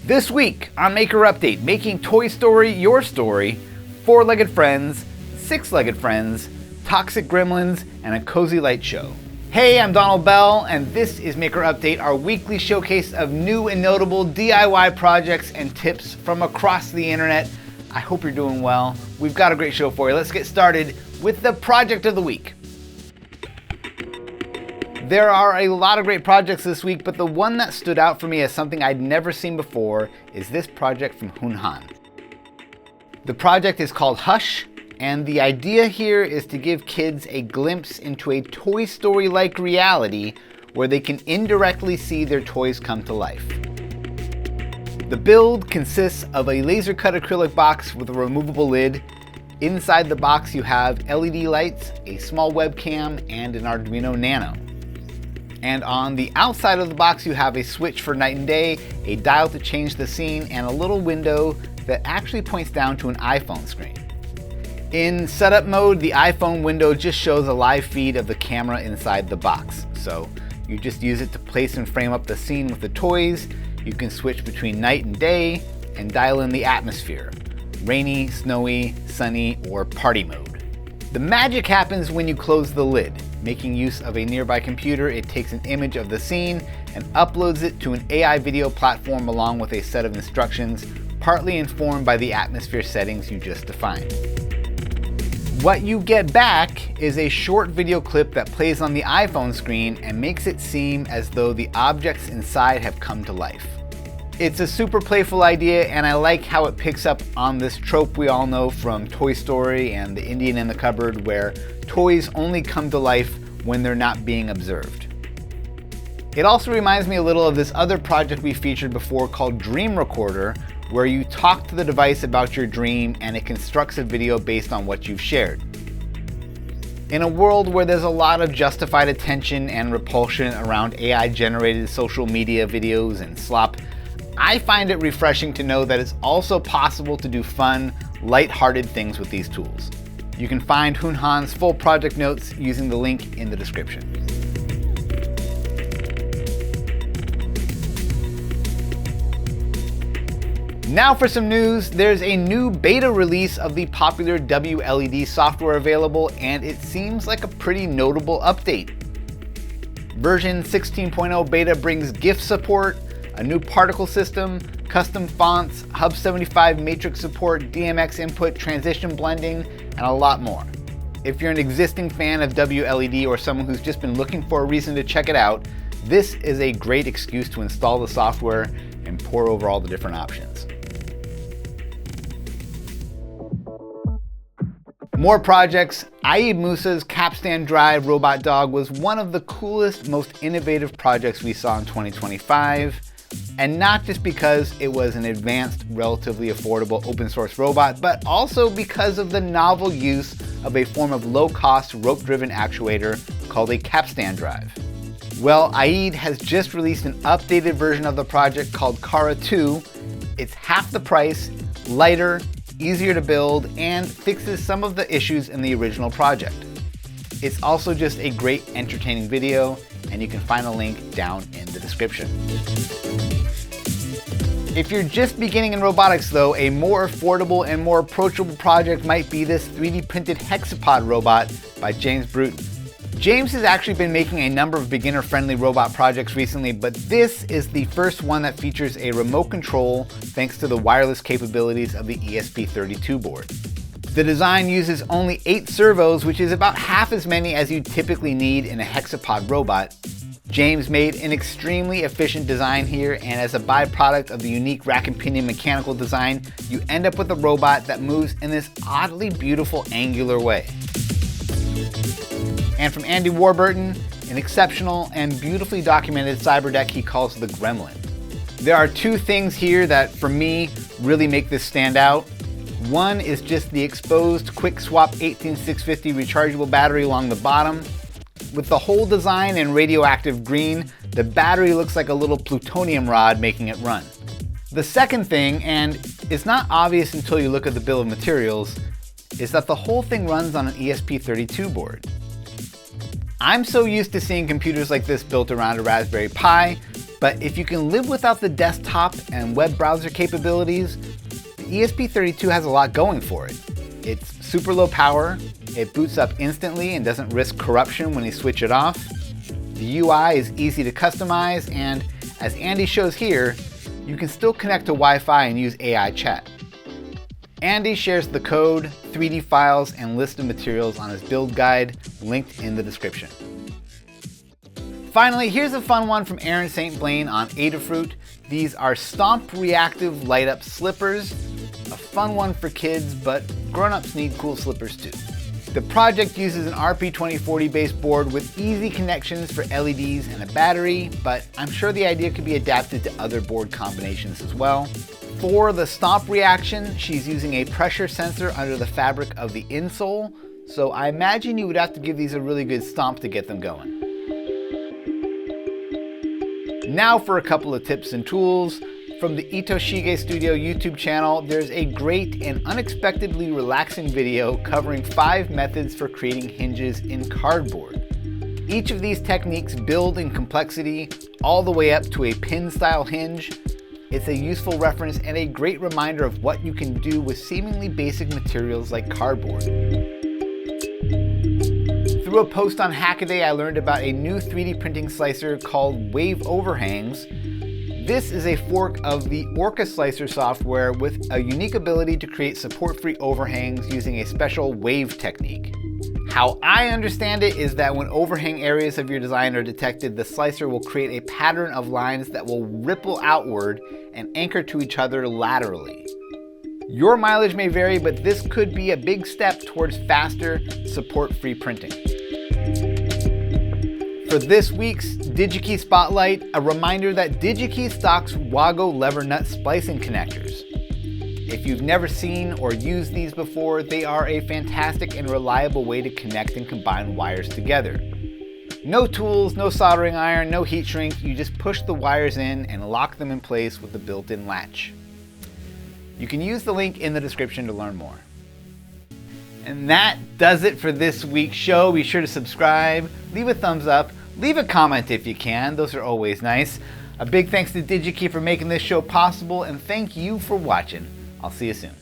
This week on Maker Update, making Toy Story your story, four-legged friends, six-legged friends, toxic gremlins, and a cozy light show. Hey, I'm Donald Bell, and this is Maker Update, our weekly showcase of new and notable DIY projects and tips from across the internet. I hope you're doing well. We've got a great show for you. Let's get started with the project of the week. There are a lot of great projects this week, but the one that stood out for me as something I'd never seen before is this project from Hun Han. The project is called Hush, and the idea here is to give kids a glimpse into a Toy Story-like reality where they can indirectly see their toys come to life. The build consists of a laser-cut acrylic box with a removable lid. Inside the box you have LED lights, a small webcam, and an Arduino Nano. And on the outside of the box you have a switch for night and day, a dial to change the scene, and a little window that actually points down to an iPhone screen. In setup mode, the iPhone window just shows a live feed of the camera inside the box. So you just use it to place and frame up the scene with the toys. You can switch between night and day and dial in the atmosphere: rainy, snowy, sunny, or party mode. The magic happens when you close the lid. Making use of a nearby computer, it takes an image of the scene and uploads it to an AI video platform along with a set of instructions, partly informed by the atmosphere settings you just defined. What you get back is a short video clip that plays on the iPhone screen and makes it seem as though the objects inside have come to life. It's a super playful idea, and I like how it picks up on this trope we all know from Toy Story and The Indian in the Cupboard, where toys only come to life when they're not being observed. It also reminds me a little of this other project we featured before called Dream Recorder, where you talk to the device about your dream and it constructs a video based on what you've shared. In a world where there's a lot of justified attention and repulsion around AI-generated social media videos and slop, I find it refreshing to know that it's also possible to do fun, light-hearted things with these tools. You can find Hun Han's full project notes using the link in the description. Now for some news. There's a new beta release of the popular WLED software available, and it seems like a pretty notable update. Version 16.0 beta brings GIF support, a new particle system, custom fonts, Hub 75 matrix support, DMX input, transition blending, and a lot more. If you're an existing fan of WLED or someone who's just been looking for a reason to check it out, this is a great excuse to install the software and pore over all the different options. More projects. Aaed Musa's capstan drive robot dog was one of the coolest, most innovative projects we saw in 2025. And not just because it was an advanced, relatively affordable open source robot, but also because of the novel use of a form of low-cost rope-driven actuator called a capstan drive. Well, Aaed has just released an updated version of the project called Kara 2. It's half the price, lighter, easier to build, and fixes some of the issues in the original project. It's also just a great, entertaining video, and you can find a link down in the description. If you're just beginning in robotics though, a more affordable and more approachable project might be this 3D printed Hexapod robot by James Bruton. James has actually been making a number of beginner-friendly robot projects recently, but this is the first one that features a remote control thanks to the wireless capabilities of the ESP32 board. The design uses only 8 servos, which is about half as many as you typically need in a Hexapod robot. James made an extremely efficient design here, and as a byproduct of the unique rack and pinion mechanical design, you end up with a robot that moves in this oddly beautiful angular way. And from Andy Warburton, an exceptional and beautifully documented cyber deck he calls the Gremlin. There are 2 things here that, for me, really make this stand out. One is just the exposed quick swap 18650 rechargeable battery along the bottom. With the whole design in radioactive green, the battery looks like a little plutonium rod making it run. The second thing, and it's not obvious until you look at the bill of materials, is that the whole thing runs on an ESP32 board. I'm so used to seeing computers like this built around a Raspberry Pi, But if you can live without the desktop and web browser capabilities, the ESP32 has a lot going for it. It's super low power, it boots up instantly and doesn't risk corruption when you switch it off. The UI is easy to customize, and as Andy shows here, you can still connect to Wi-Fi and use AI chat. Andy shares the code, 3D files, and list of materials on his build guide, linked in the description. Finally, here's a fun one from Erin St. Blaine on Adafruit. These are Stomp-Reactive light-up slippers. A fun one for kids, but grown-ups need cool slippers too. The project uses an RP2040 based board with easy connections for LEDs and a battery, but I'm sure the idea could be adapted to other board combinations as well. For the stomp reaction, she's using a pressure sensor under the fabric of the insole, so I imagine you would have to give these a really good stomp to get them going. Now for a couple of tips and tools. From the Itoshige Studio YouTube channel, there's a great and unexpectedly relaxing video covering 5 methods for creating hinges in cardboard. Each of these techniques build in complexity all the way up to a pin-style hinge. It's a useful reference and a great reminder of what you can do with seemingly basic materials like cardboard. Through a post on Hackaday, I learned about a new 3D printing slicer called Wave Overhangs. This is a fork of the Orca Slicer software with a unique ability to create support-free overhangs using a special wave technique. How I understand it is that when overhang areas of your design are detected, the slicer will create a pattern of lines that will ripple outward and anchor to each other laterally. Your mileage may vary, but this could be a big step towards faster, support-free printing. For this week's DigiKey Spotlight, a reminder that DigiKey stocks Wago lever nut splicing connectors. If you've never seen or used these before, they are a fantastic and reliable way to connect and combine wires together. No tools, no soldering iron, no heat shrink, you just push the wires in and lock them in place with the built-in latch. You can use the link in the description to learn more. And that does it for this week's show. Be sure to subscribe, leave a thumbs up, leave a comment if you can. Those are always nice. A big thanks to DigiKey for making this show possible, and thank you for watching. I'll see you soon.